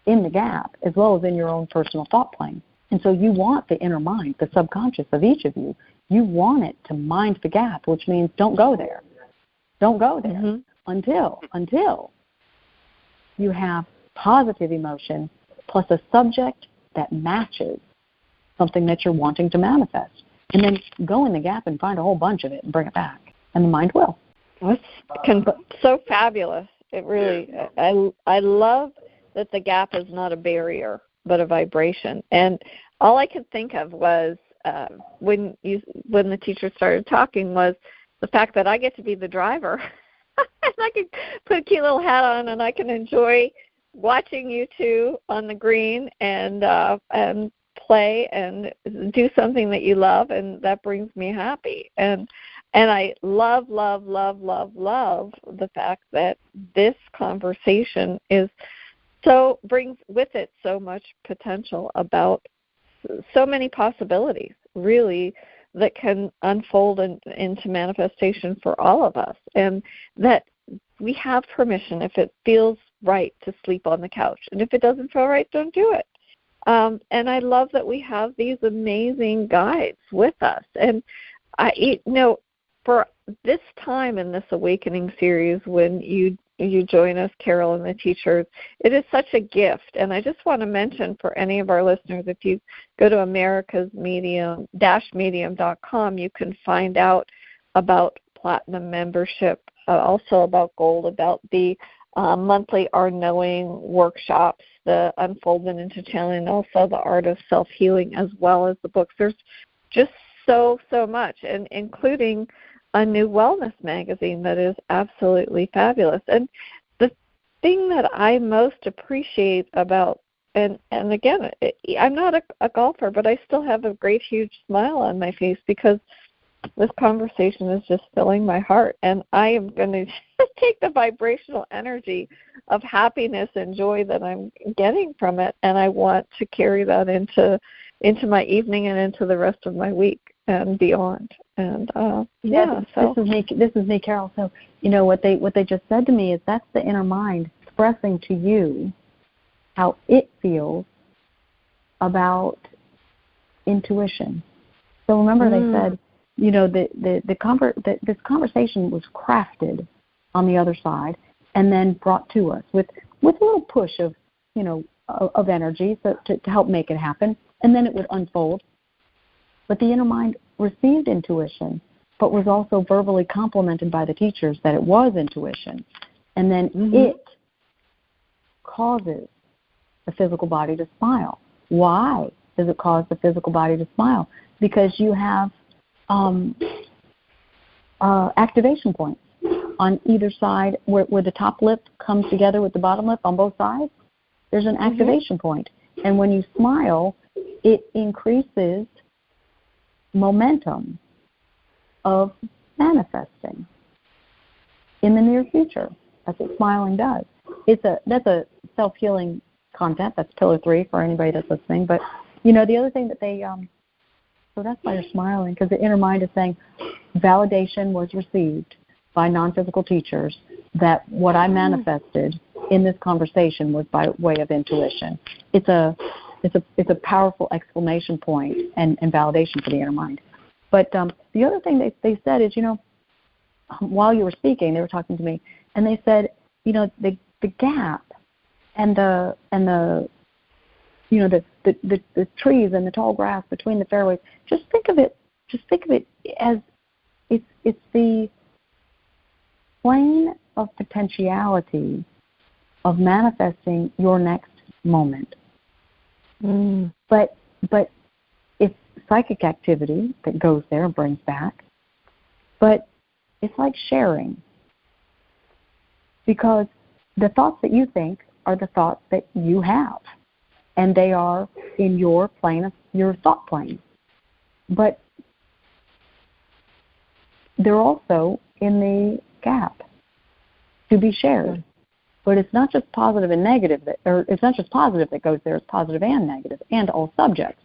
in the gap as well as in your own personal thought plane. And so you want the inner mind, the subconscious of each of you, you want it to mind the gap, which means don't go there. Don't go there until you have positive emotion plus a subject that matches something that you're wanting to manifest. And then go in the gap and find a whole bunch of it and bring it back. And the mind will. That's so fabulous. It really, I love that the gap is not a barrier, but a vibration. And all I could think of was when the teacher started talking was the fact that I get to be the driver. And I can put a cute little hat on and I can enjoy watching you two on the green and play and do something that you love, and that brings me happy. And I love the fact that this conversation brings with it so much potential about so many possibilities, really, that can unfold into manifestation for all of us, and that we have permission, if it feels right, to sleep on the couch. And if it doesn't feel right, don't do it. And I love that we have these amazing guides with us. And for this time in this awakening series, when you join us, Carol and the teachers, it is such a gift. And I just want to mention for any of our listeners, if you go to americasmedium-medium.com, you can find out about platinum membership, also about gold, about the monthly Our Knowing workshops, the Unfoldment into Channeling, also the Art of Self-Healing, as well as the books. There's just so much, and including a new wellness magazine that is absolutely fabulous. And the thing that I most appreciate about, and again, I'm not a golfer, but I still have a great, huge smile on my face because this conversation is just filling my heart, and I am going to take the vibrational energy of happiness and joy that I'm getting from it, and I want to carry that into my evening and into the rest of my week and beyond. And this is me, Carol. So what they just said to me is that's the inner mind expressing to you how it feels about intuition. So remember, they said, this conversation was crafted on the other side and then brought to us with a little push of energy to help make it happen, and then it would unfold. But the inner mind received intuition, but was also verbally complimented by the teachers that it was intuition. And then it causes the physical body to smile. Why does it cause the physical body to smile? Because you have activation points on either side where the top lip comes together with the bottom lip on both sides. There's an activation point. And when you smile, it increases momentum of manifesting. in the near future. That's what smiling does. That's a self-healing content. That's pillar 3 for anybody that's listening. But, the other thing that they, so that's why you're smiling, because the inner mind is saying validation was received by non-physical teachers that what I manifested in this conversation was by way of intuition. It's a powerful exclamation point and validation for the inner mind. But the other thing they said is, while you were speaking, they were talking to me, and they said, the gap and the trees and the tall grass between the fairways. Just think of it as it's the plane of potentiality of manifesting your next moment. But it's psychic activity that goes there and brings back. But it's like sharing, because the thoughts that you think are the thoughts that you have, and they are in your plane, your thought plane. But they're also in the gap to be shared. But it's not just positive and negative, it's not just positive that goes there, it's positive and negative, and all subjects.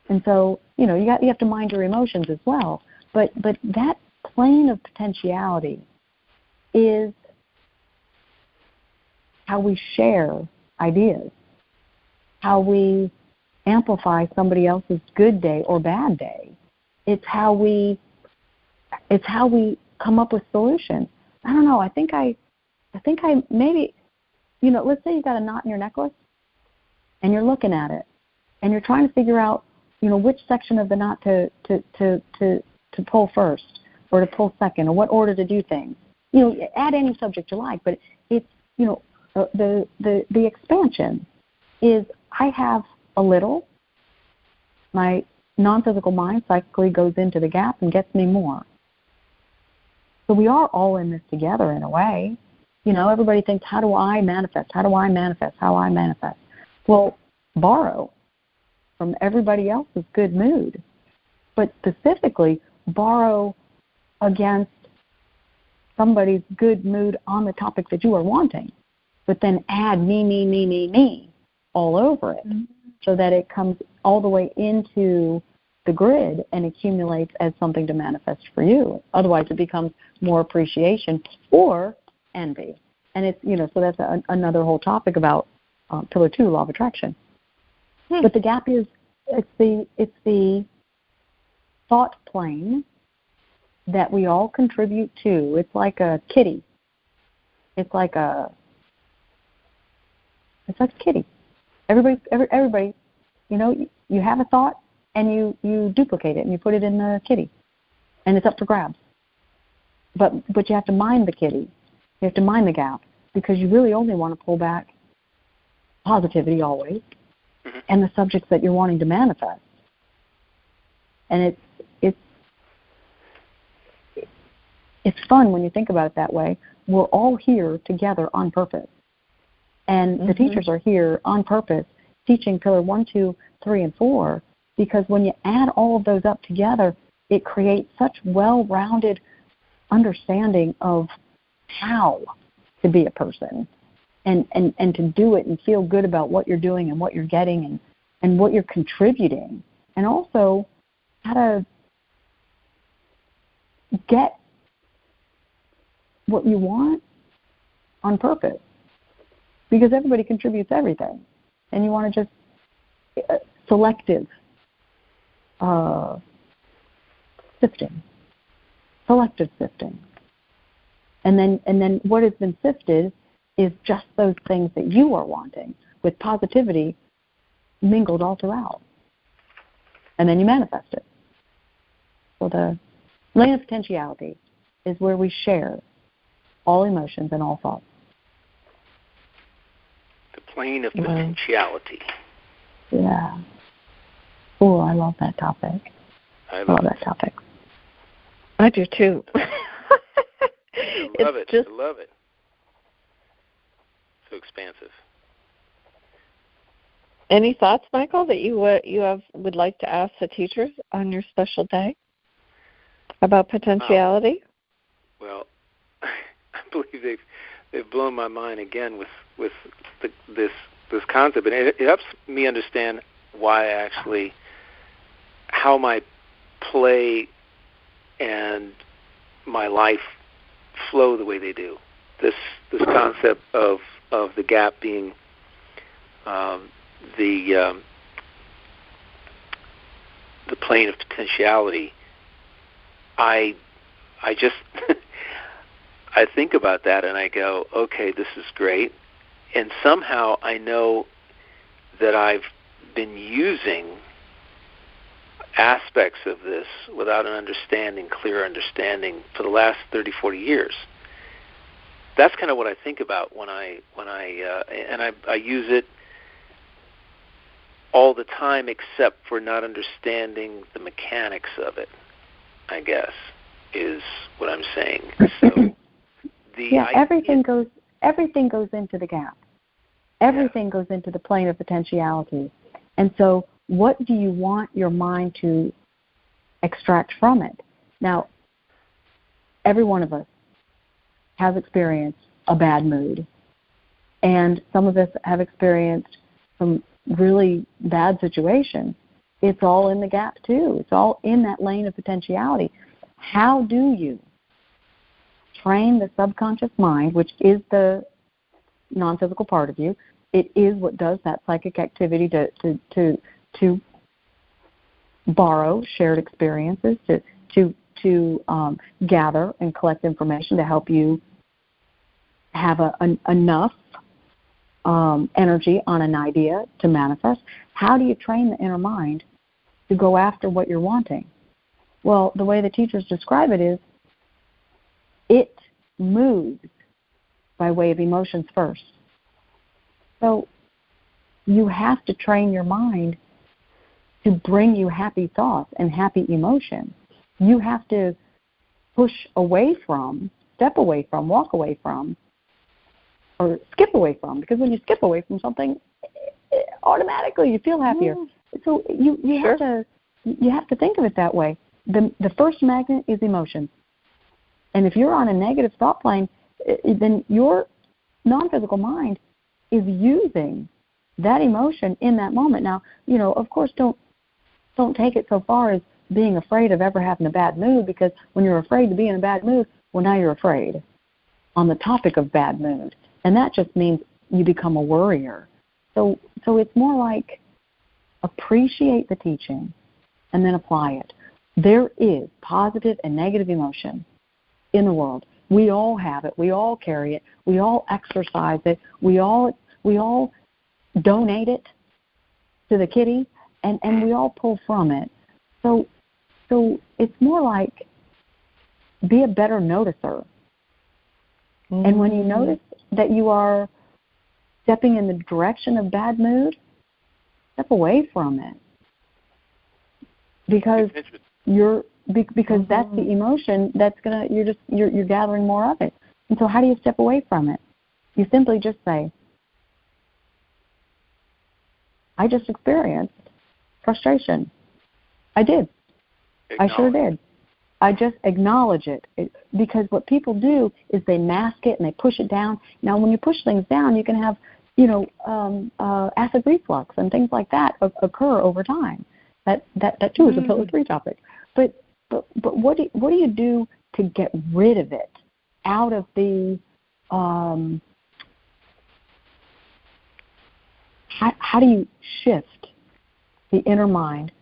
And so, you have to mind your emotions as well. But that plane of potentiality is how we share ideas, how we amplify somebody else's good day or bad day. It's how we come up with solutions. I don't know. I think I maybe, let's say you got a knot in your necklace and you're looking at it and you're trying to figure out, which section of the knot to pull first or to pull second, or what order to do things. Add any subject you like, but it's, the expansion is I have a little, my non-physical mind psychically goes into the gap and gets me more. So we are all in this together in a way. Everybody thinks, how do I manifest? How do I manifest? How I manifest? Well, borrow from everybody else's good mood, but specifically borrow against somebody's good mood on the topic that you are wanting, but then add me all over it, so that it comes all the way into the grid and accumulates as something to manifest for you. Otherwise, it becomes more appreciation or envy. And it's, so that's another whole topic about pillar 2, law of attraction. But the gap is, it's the thought plane that we all contribute to. It's like a kitty. It's like a kitty. Everybody, you have a thought and you duplicate it and you put it in the kitty, and it's up for grabs. But you have to mind the kitty. You have to mind the gap, because you really only want to pull back positivity always, and the subjects that you're wanting to manifest. And it's fun when you think about it that way. We're all here together on purpose. And the teachers are here on purpose teaching pillar 1, 2, 3, and 4, because when you add all of those up together, it creates such well-rounded understanding of how to be a person and to do it and feel good about what you're doing and what you're getting and what you're contributing, and also how to get what you want on purpose, because everybody contributes everything, and you want to just selective sifting, and then what has been sifted is just those things that you are wanting, with positivity mingled all throughout, and then you manifest it. So the lane of potentiality is where we share all emotions and all thoughts. The plane of potentiality. Yeah. Oh, I love that topic. I love that topic. I do too. I love it. I love it. So expansive. Any thoughts, Michael, that you would like to ask the teachers on your special day about potentiality? Well, believe they've blown my mind again with this concept, and it helps me understand why how my play and my life flow the way they do. This concept of the gap being the plane of potentiality. I just I think about that and I go, okay, this is great. And somehow I know that I've been using aspects of this without an clear understanding for the last 30, 40 years. That's kind of what I think about when I use it all the time, except for not understanding the mechanics of it, I guess, is what I'm saying. So everything goes into the gap. Everything goes into the plane of potentiality. And so what do you want your mind to extract from it? Now, every one of us has experienced a bad mood. And some of us have experienced some really bad situations. It's all in the gap, too. It's all in that lane of potentiality. How do you train the subconscious mind, which is the non-physical part of you? It is what does that psychic activity to borrow shared experiences, to gather and collect information to help you have enough energy on an idea to manifest. How do you train the inner mind to go after what you're wanting? Well, the way the teachers describe it is it moves by way of emotions first. So you have to train your mind to bring you happy thoughts and happy emotions. You have to push away from, step away from, walk away from, or skip away from, because when you skip away from something, automatically you feel happier. So you have to think of it that way. The first magnet is emotions. And if you're on a negative thought plane, then your non-physical mind is using that emotion in that moment. Now, of course, don't take it so far as being afraid of ever having a bad mood, because when you're afraid to be in a bad mood, well, now you're afraid on the topic of bad mood. And that just means you become a worrier. So it's more like appreciate the teaching and then apply it. There is positive and negative emotion in the world. We all have it. We all carry it. We all exercise it. We all donate it to the kitty, and we all pull from it. So it's more like be a better noticer. Mm-hmm. And when you notice that you are stepping in the direction of bad mood, step away from it. Because that's the emotion that's you're gathering more of it. And so how do you step away from it? You simply just say, I just experienced frustration. I did. I sure did. I just acknowledge it. Because what people do is they mask it and they push it down. Now, when you push things down, you can have, acid reflux and things like that occur over time. That too is a Pillar 3 topic. But what do you do to get rid of it out of the how do you shift the inner mind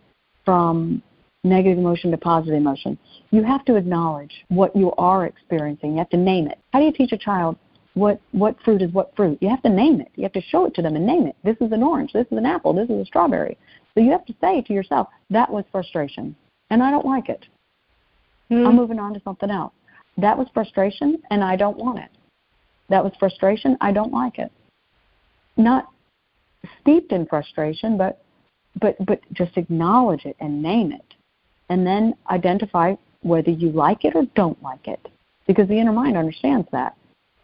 from negative emotion to positive emotion? You have to acknowledge what you are experiencing. You have to name it. How do you teach a child what fruit is what fruit? You have to name it. You have to show it to them and name it. This is an orange. This is an apple. This is a strawberry. So you have to say to yourself, that was frustration, and I don't like it. I'm moving on to something else. That was frustration, and I don't want it. That was frustration. I don't like it. Not steeped in frustration, but just acknowledge it and name it, and then identify whether you like it or don't like it, because the inner mind understands that,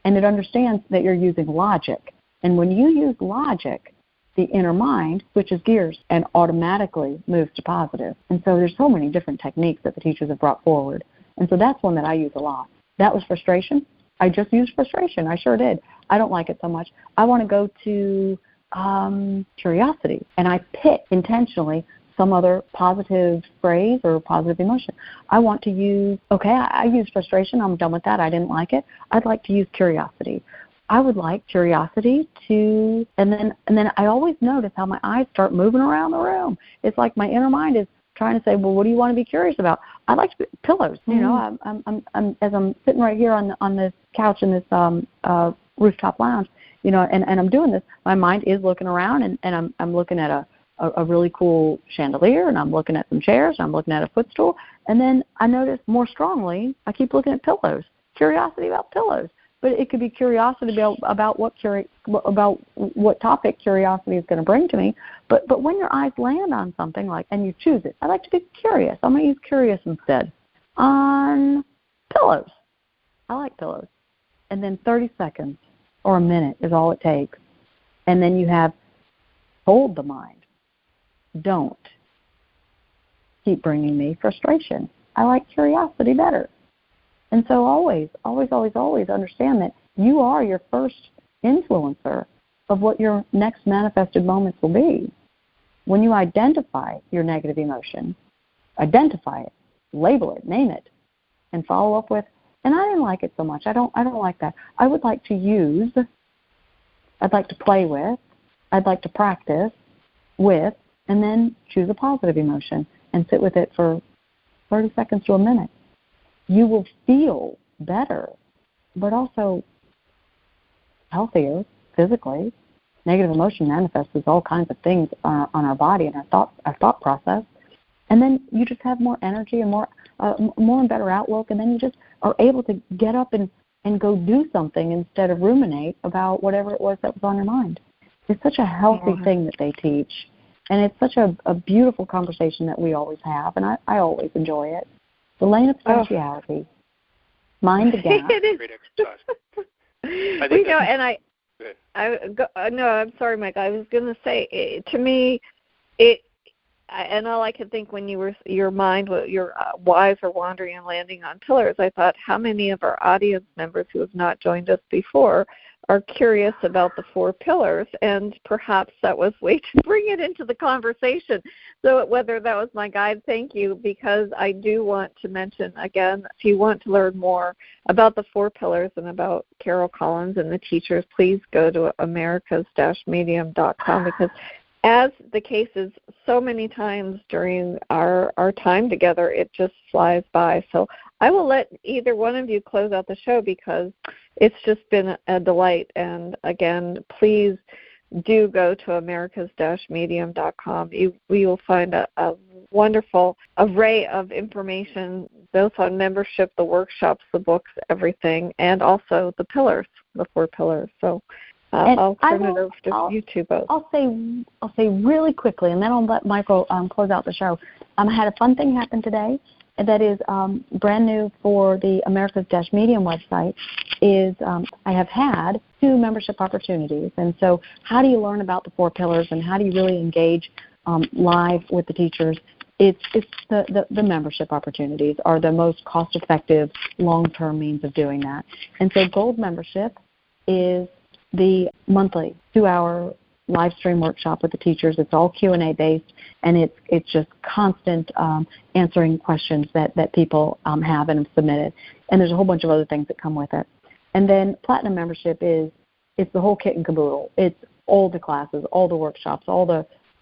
and it understands that you're using logic. And when you use logic, the inner mind switches gears and automatically moves to positive. And so there's so many different techniques that the teachers have brought forward. And so that's one that I use a lot. That was frustration. I just used frustration. I sure did. I don't like it so much. I want to go to curiosity, and I pick intentionally some other positive phrase or positive emotion. I want to use, I used frustration. I'm done with that. I didn't like it. I'd like to use curiosity. I would like curiosity to, and then I always notice how my eyes start moving around the room. It's like my inner mind is trying to say, well, what do you want to be curious about? I like pillows. You know, I'm as I'm sitting right here on this couch in this rooftop lounge, you know, and I'm doing this. My mind is looking around, and I'm looking at a really cool chandelier, and I'm looking at some chairs, and I'm looking at a footstool, and then I notice more strongly I keep looking at pillows. Curiosity about pillows. But it could be curiosity about what topic curiosity is going to bring to me. But when your eyes land on something like, and you choose it, I like to be curious. I'm going to use curious instead. On pillows. I like pillows. And then 30 seconds or a minute is all it takes. And then you have hold the mind. Don't keep bringing me frustration. I like curiosity better. And so always understand that you are your first influencer of what your next manifested moments will be. When you identify your negative emotion, identify it, label it, name it, and follow up with, and I didn't like it so much. I don't like that. I would like to use, I'd like to play with, I'd like to practice with, and then choose a positive emotion and sit with it for 30 seconds to a minute. You will feel better, but also healthier physically. Negative emotion manifests as all kinds of things on our body and our thought process. And then you just have more energy and more and better outlook, and then you just are able to get up and go do something instead of ruminate about whatever it was that was on your mind. It's such a healthy thing that they teach, and it's such a beautiful conversation that we always have, and I always enjoy it. The lane of potentiality. Mind the gap. It is. Great exercise. We know, and I'm sorry, Mike. I was going to say, to me, and all I could think when your mind, your whys are wandering and landing on pillars, I thought, how many of our audience members who have not joined us before are curious about the 4 pillars, and perhaps that was way to bring it into the conversation. So whether that was my guide, thank you, because I do want to mention, again, if you want to learn more about the 4 pillars and about Carol Collins and the teachers, please go to americas-medium.com, because as the case is so many times during our time together, it just flies by. So I will let either one of you close out the show, because it's just been a delight. And again, please do go to americas-medium.com. You will find a wonderful array of information, both on membership, the workshops, the books, everything, and also the pillars, the 4 pillars. So I'll turn it over to you two both. I'll say really quickly, and then I'll let Michael close out the show. I had a fun thing happen today that is brand new for the Americas-Medium website. Is I have had 2 membership opportunities, and so how do you learn about the 4 pillars, and how do you really engage live with the teachers? It's the membership opportunities are the most cost-effective long-term means of doing that. And so Gold membership is the monthly 2-hour live stream workshop with the teachers. It's all Q&A based, and it's just constant answering questions that people have and have submitted. And there's a whole bunch of other things that come with it. And then Platinum membership it's the whole kit and caboodle. It's all the classes, all the workshops,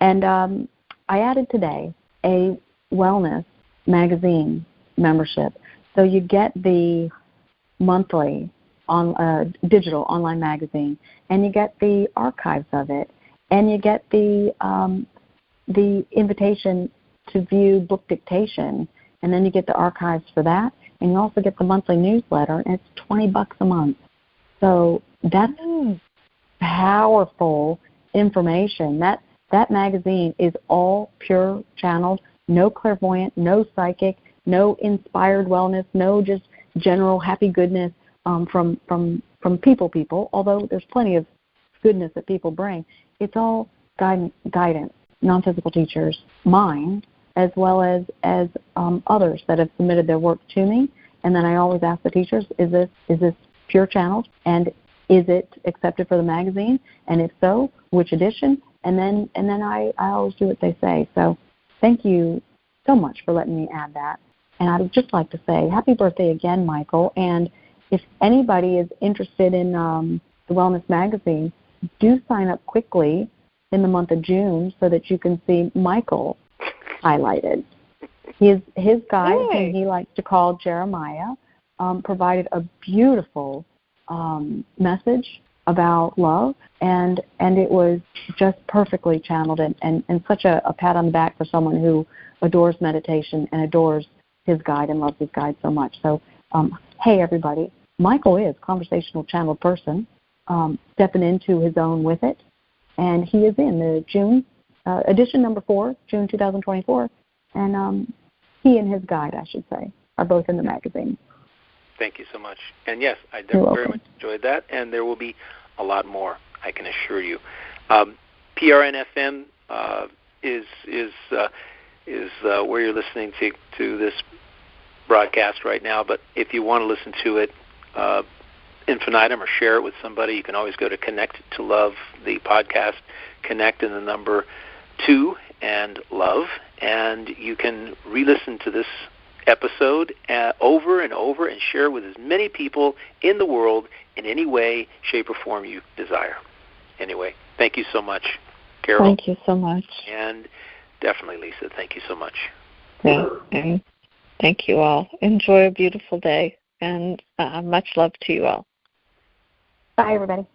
and I added today a wellness magazine membership. So you get the monthly on digital online magazine, and you get the archives of it, and you get the invitation to view book dictation, and then you get the archives for that, and you also get the monthly newsletter, and it's $20 a month. So that's powerful information. That magazine is all pure channeled, no clairvoyant, no psychic, no inspired wellness, no just general happy goodness from people, although there's plenty of goodness that people bring. It's all guidance, non-physical teachers, mine, as well as others that have submitted their work to me. And then I always ask the teachers, is this Pure channeled, and is it accepted for the magazine? And if so, which edition? And then I always do what they say. So thank you so much for letting me add that. And I would just like to say happy birthday again, Michael. And if anybody is interested in the Wellness Magazine, do sign up quickly in the month of June so that you can see Michael highlighted. His guide, whom he likes to call Jeremiah, provided a beautiful message about love, and it was just perfectly channeled and such a pat on the back for someone who adores meditation and adores his guide and loves his guide so much. So, hey, everybody, Michael is a conversational channeled person, stepping into his own with it, and he is in the June edition number 4, June 2024, and he and his guide, I should say, are both in the magazine. Thank you so much. And yes, I very much enjoyed that, and there will be a lot more, I can assure you. PRN-FM is where you're listening to this broadcast right now, but if you want to listen to it infinitum or share it with somebody, you can always go to Connect to Love, the podcast, Connect and the number 2 and Love, and you can re-listen to this episode over and over and share with as many people in the world in any way, shape, or form you desire. Anyway, thank you so much, Carol. Thank you so much. And definitely, Lisa, thank you so much. Yeah, and thank you all. Enjoy a beautiful day, and much love to you all. Bye, everybody.